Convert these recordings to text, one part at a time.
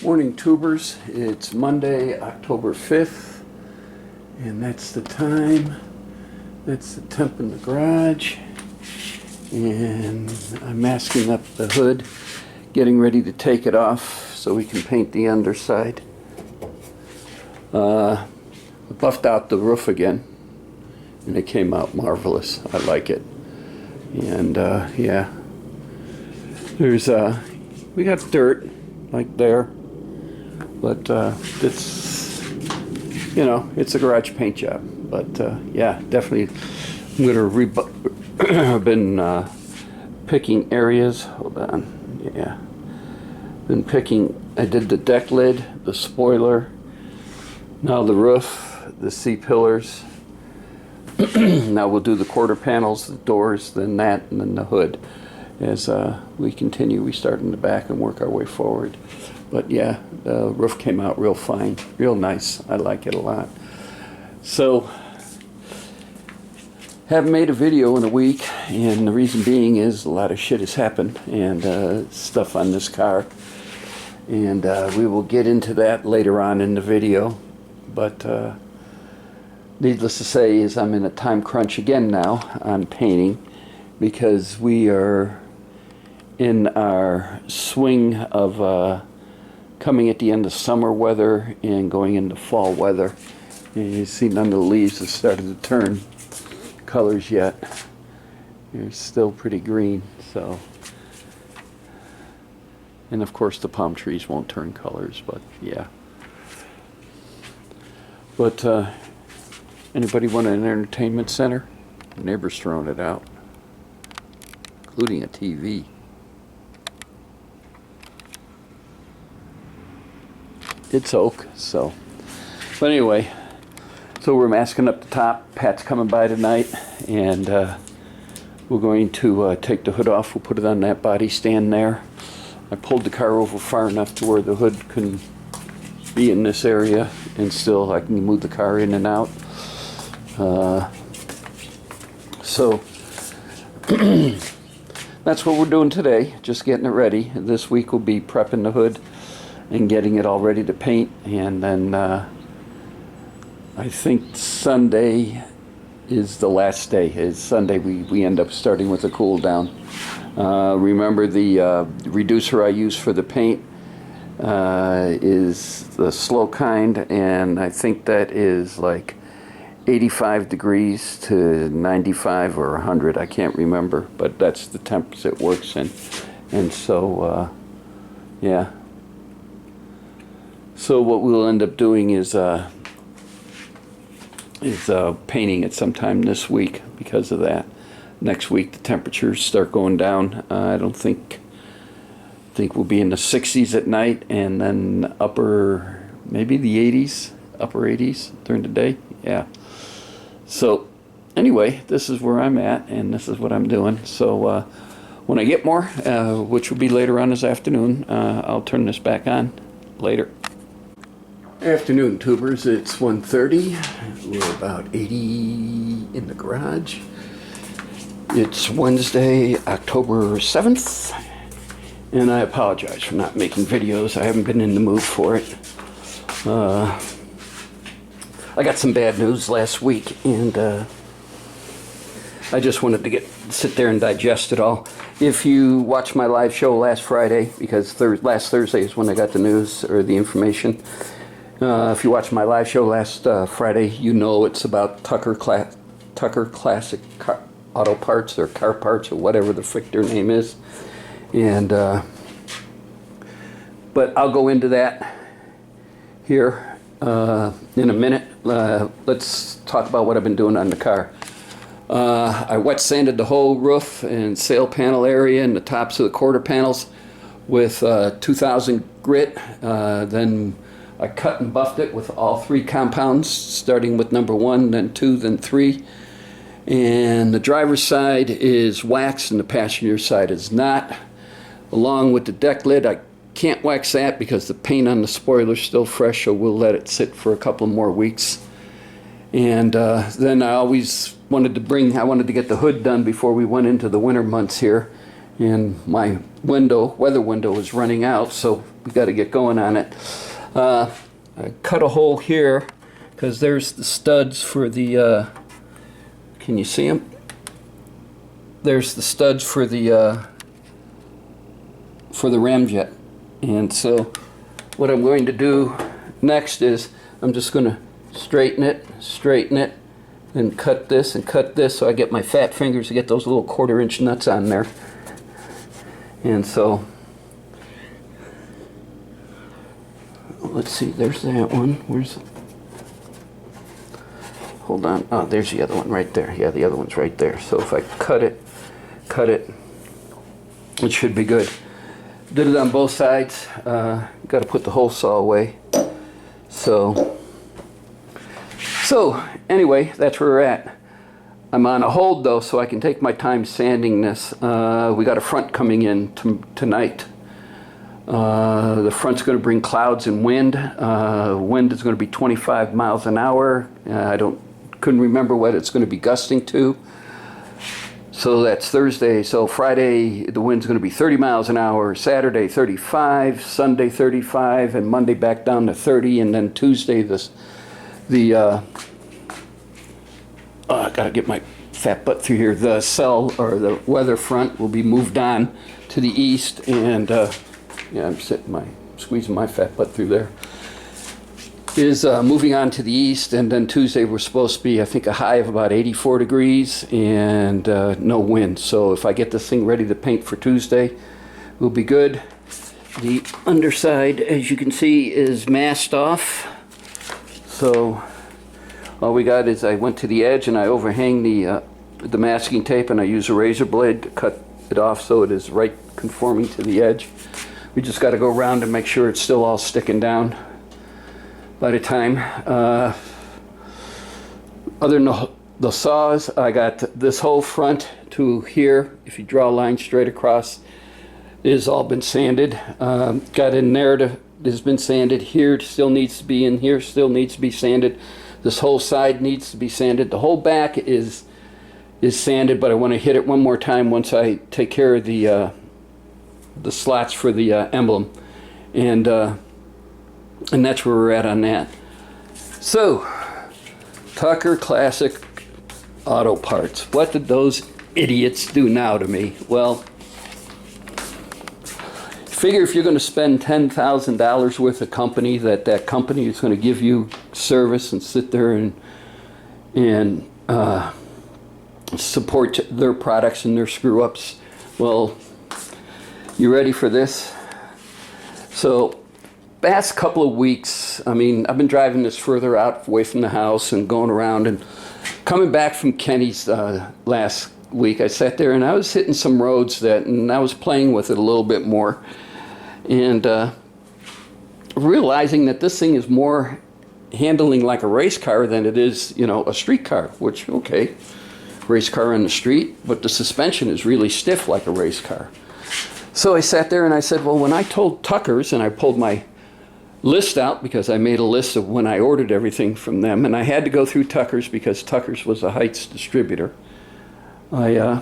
Morning tubers, it's Monday, October 5th, and that's the time. That's the temp in the garage, and I'm masking up the hood, getting ready to take it off so we can paint the underside. I buffed out the roof again, and it came out marvelous. I like it. And yeah, there's we got dirt like there. But it's, you know, it's a garage paint job. But yeah, definitely, I'm gonna been picking areas. Hold on, yeah. Been picking. I did the deck lid, the spoiler, now the roof, the C-pillars. Now we'll do the quarter panels, the doors, then that, and then the hood. As we continue, we start in the back and work our way forward. But yeah, the roof came out real fine, real nice. I like it a lot. So, haven't made a video in a week, and the reason being is a lot of shit has happened, and stuff on this car. And we will get into that later on in the video. But needless to say is I'm in a time crunch again now on painting, because we are in our swing of coming at the end of summer weather and going into fall weather. And you see none of the leaves have started to turn colors yet. They're still pretty green, so. And of course the palm trees won't turn colors, but yeah. But anybody want an entertainment center? The neighbor's throwing it out, including a TV. It's oak, so. But anyway, so we're masking up the top. Pat's coming by tonight, and we're going to take the hood off. We'll put it on that body stand there. I pulled the car over far enough to where the hood can be in this area, and still I can move the car in and out. So that's what we're doing today, just getting it ready. This week will be prepping the hood and getting it all ready to paint, and then I think Sunday is the last day. Is Sunday we end up starting with a cool down. Remember the reducer I use for the paint is the slow kind, and I think that is like 85 degrees to 95 or 100, I can't remember, but that's the temps it works in. And so yeah, so what we'll end up doing is painting it sometime this week because of that. Next week the temperatures start going down. I don't think we'll be in the 60s at night, and then upper, maybe the 80s, upper 80s during the day. Yeah. So anyway, this is where I'm at, and this is what I'm doing. So when I get more, which will be later on this afternoon, I'll turn this back on later. Afternoon tubers, it's 1:30. We're about 80 in the garage. It's Wednesday, October 7th, and I apologize for not making videos. I haven't been in the mood for it. I got some bad news last week, and I just wanted to sit there and digest it all. If you watched my live show last Friday, because last Thursday is when I got the news or the information. If you watched my live show last Friday, you know it's about Tucker Classic Auto Parts or Car Parts or whatever the frick their name is. And but I'll go into that here in a minute. Let's talk about what I've been doing on the car. I wet sanded the whole roof and sail panel area and the tops of the quarter panels with 2000 grit. Then I cut and buffed it with all three compounds, starting with number 1, then 2, then 3. And the driver's side is wax and the passenger side is not. Along with the deck lid, I can't wax that because the paint on the spoiler is still fresh, so we'll let it sit for a couple more weeks. And then I always wanted to get the hood done before we went into the winter months here. And my weather window was running out, so we got to get going on it. I cut a hole here because there's the studs for the, can you see them? There's the studs for the ramjet. And so what I'm going to do next is I'm just going to straighten it, and cut this so I get my fat fingers to get those little 1/4 inch nuts on there. And so let's see, there's that one. Hold on. Oh, there's the other one right there. Yeah, the other one's right there. So if I cut it, it should be good. Did it on both sides. Got to put the hole saw away. So anyway, that's where we're at. I'm on a hold though, so I can take my time sanding this. We got a front coming in tonight. The front's going to bring clouds and wind. Wind is going to be 25 miles an hour. Couldn't remember what it's going to be gusting to. So that's Thursday. So Friday, the wind's going to be 30 miles an hour. Saturday, 35. Sunday, 35. And Monday back down to 30. And then Tuesday, I got to get my fat butt through here. The cell, or the weather front, will be moved on to the east. And yeah, I'm squeezing my fat butt through there. Is moving on to the east, and then Tuesday we're supposed to be, I think, a high of about 84 degrees and no wind. So if I get this thing ready to paint for Tuesday, we'll be good. The underside, as you can see, is masked off. So all we got is I went to the edge and I overhang the masking tape, and I use a razor blade to cut it off so it is right conforming to the edge. We just got to go around and make sure it's still all sticking down by the time. Other than the saws, I got this whole front to here. If you draw a line straight across, it has all been sanded. Got in there, has been sanded. Here still needs to be in. Here still needs to be sanded. This whole side needs to be sanded. The whole back is sanded, but I want to hit it one more time once I take care of the slots for the emblem, and that's where we're at on that. So, Tucker Classic Auto Parts. What did those idiots do now to me? Well, figure if you're going to spend $10,000 worth of company, that company is going to give you service and sit there and support their products and their screw-ups. Well, you ready for this? So, past couple of weeks, I mean, I've been driving this further out away from the house and going around, and coming back from Kenny's last week, I sat there and I was hitting some roads and I was playing with it a little bit more, and realizing that this thing is more handling like a race car than it is, a street car, which, okay, race car on the street, but the suspension is really stiff like a race car. So I sat there and I said, well, when I told Tucker's, and I pulled my list out because I made a list of when I ordered everything from them, and I had to go through Tucker's because Tucker's was a Heights distributor. I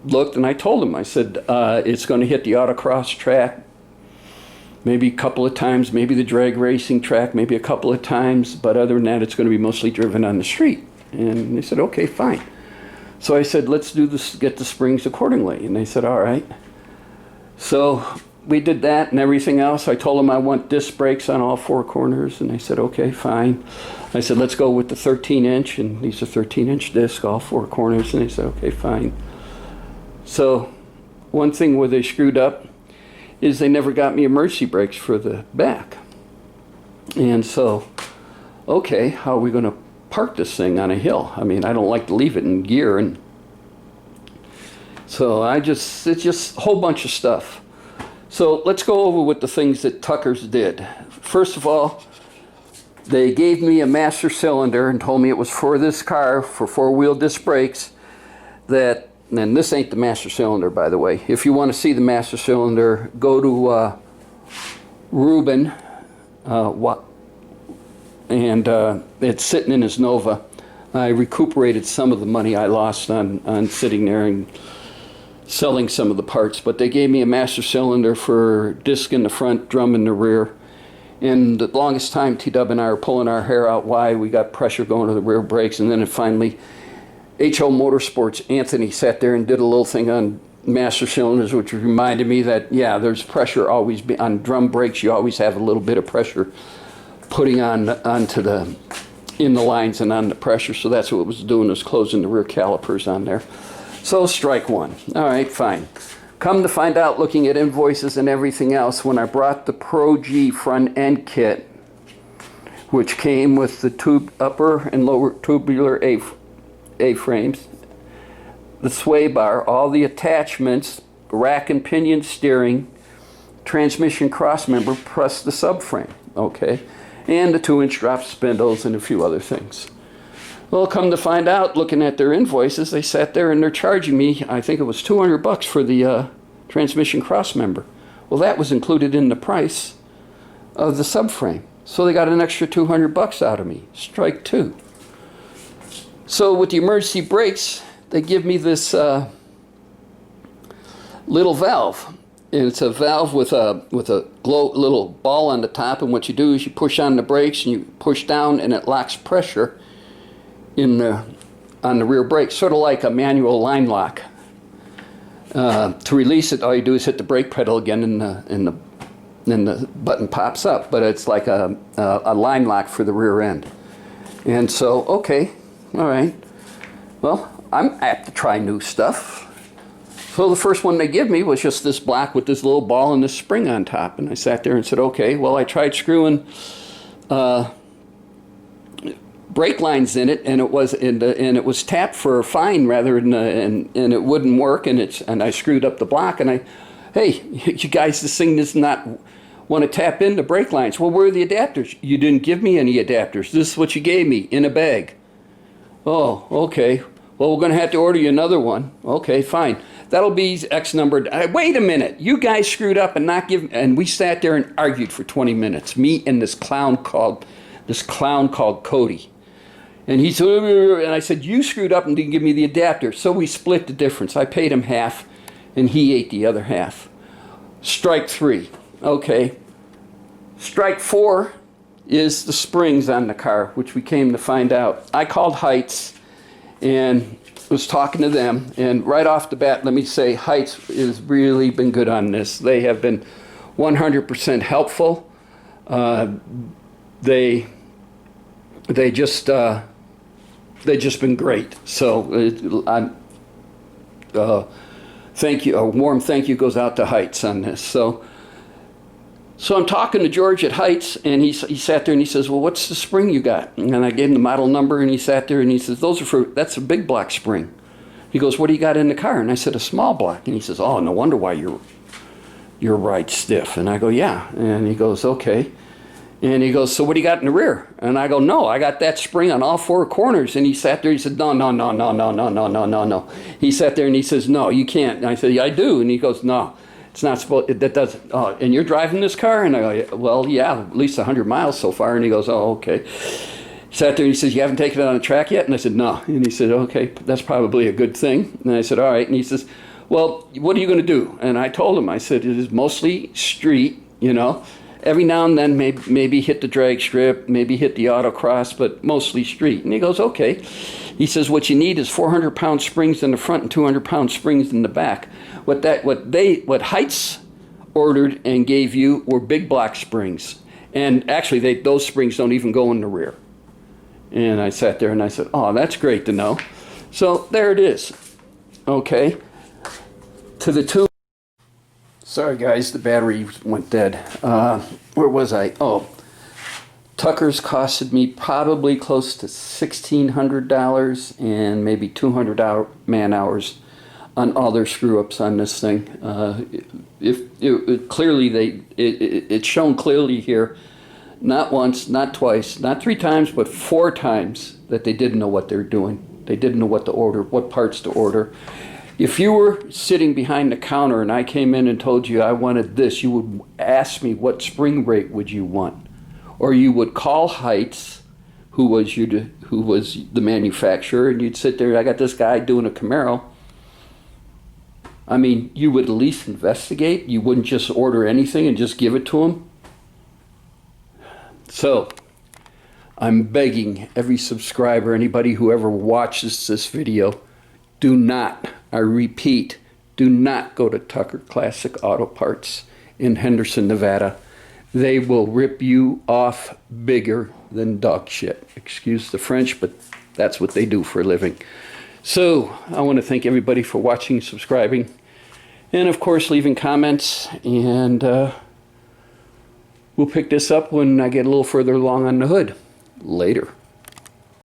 looked and I told him, I said, it's going to hit the autocross track maybe a couple of times, maybe the drag racing track maybe a couple of times, but other than that, it's going to be mostly driven on the street. And they said, okay, fine. So I said, let's do this, get the springs accordingly. And they said, all right. So we did that and everything else. I told them I want disc brakes on all 4 corners, and they said, okay, fine. I said, let's go with the 13-inch, and these are 13-inch disc, all 4 corners, and they said, okay, fine. So one thing where they screwed up is they never got me emergency brakes for the back. And so, okay, how are we going to park this thing on a hill? I mean, I don't like to leave it in gear, and so it's just a whole bunch of stuff. So let's go over what the things that Tucker's did. First of all, they gave me a master cylinder and told me it was for this car, for 4-wheel disc brakes. And this ain't the master cylinder, by the way. If you want to see the master cylinder, go to Ruben, and it's sitting in his Nova. I recuperated some of the money I lost on sitting there and selling some of the parts, but they gave me a master cylinder for disc in the front, drum in the rear. And the longest time, T-Dub and I were pulling our hair out why we got pressure going to the rear brakes, and then it finally, HO Motorsports, Anthony sat there and did a little thing on master cylinders, which reminded me that, yeah, there's pressure always on drum brakes. You always have a little bit of pressure putting onto the, in the lines and on the pressure. So that's what it was doing, was closing the rear calipers on there. So strike one. All right, fine. Come to find out, looking at invoices and everything else, when I brought the Pro G front end kit, which came with the upper and lower tubular A-frames, the sway bar, all the attachments, rack and pinion steering, transmission crossmember, plus the subframe, okay? And the 2-inch drop spindles and a few other things. Well, come to find out, looking at their invoices, they sat there and they're charging me, I think it was $200 for the transmission crossmember. Well, that was included in the price of the subframe. So they got an extra $200 out of me. Strike two. So with the emergency brakes, they give me this little valve. And it's a valve with a little ball on the top, and what you do is you push on the brakes and you push down and it locks pressure on the rear brake, sort of like a manual line lock. To release it, all you do is hit the brake pedal again, and the button pops up. But it's like a line lock for the rear end. And so, okay, all right. Well, I'm apt to try new stuff. So the first one they give me was just this block with this little ball and this spring on top. And I sat there and said, okay, well, I tried screwing brake lines in it, and it was tapped for a fine rather than and it wouldn't work, and I screwed up the block, and hey, you guys, this thing does not want to tap in the brake lines. Well, where are the adapters? You didn't give me any adapters. This is what you gave me in a bag. Oh, okay. Well, we're going to have to order you another one. Okay, fine. That'll be X number. Wait a minute. You guys screwed up and not give. And we sat there and argued for 20 minutes. Me and this clown called Cody. And he said, and I said, you screwed up and didn't give me the adapter. So we split the difference. I paid him half, and he ate the other half. Strike three. Okay. Strike four is the springs on the car, which we came to find out. I called Heights and was talking to them, and right off the bat, let me say, Heights has really been good on this. They have been 100% helpful. They just been great. So thank you. A warm thank you goes out to Heights on this. So I'm talking to George at Heights, and he sat there and he says, well, what's the spring you got? And I gave him the model number, and he sat there and he says, that's a big block spring. He goes, what do you got in the car? And I said, a small block. And he says, oh, no wonder why you're right stiff. And I go, yeah. And he goes, okay. And he goes, so what do you got in the rear? And I go, no, I got that spring on all four corners. And he sat there, he said, no. He sat there and he says, no, you can't. And I said, yeah, I do. And he goes, no. It's not supposed, that doesn't, oh, and you're driving this car? And I go, well, yeah, at least 100 miles so far. And he goes, oh, okay. He sat there and he says, you haven't taken it on the track yet? And I said, no. And he said, okay, that's probably a good thing. And I said, all right. And he says, well, what are you going to do? And I told him, I said, it is mostly street, you know. Every now and then maybe hit the drag strip, maybe hit the autocross, but mostly street. And he goes, okay. He says, what you need is 400-pound springs in the front and 200-pound springs in the back. What Heights ordered and gave you were big block springs. And actually, those springs don't even go in the rear. And I sat there and I said, oh, that's great to know. So there it is. Okay. To the two. Sorry, guys, the battery went dead. Where was I? Oh, Tucker's costed me probably close to $1,600 and maybe 200 man-hours on all their screw-ups on this thing. It's shown clearly here, not once, not twice, not 3 times, but 4 times that they didn't know what they were doing. They didn't know what to order, what parts to order. If you were sitting behind the counter and I came in and told you I wanted this, you would ask me what spring rate would you want, or you would call Heights, who was the manufacturer, and you'd sit there. I got this guy doing a Camaro. I mean, you would at least investigate. You wouldn't just order anything and just give it to them. So, I'm begging every subscriber, anybody who ever watches this video, do not, I repeat, do not go to Tucker Classic Auto Parts in Henderson, Nevada. They will rip you off bigger than dog shit. Excuse the French, but that's what they do for a living. So, I want to thank everybody for watching, subscribing, and of course leaving comments, and we'll pick this up when I get a little further along on the hood. Later.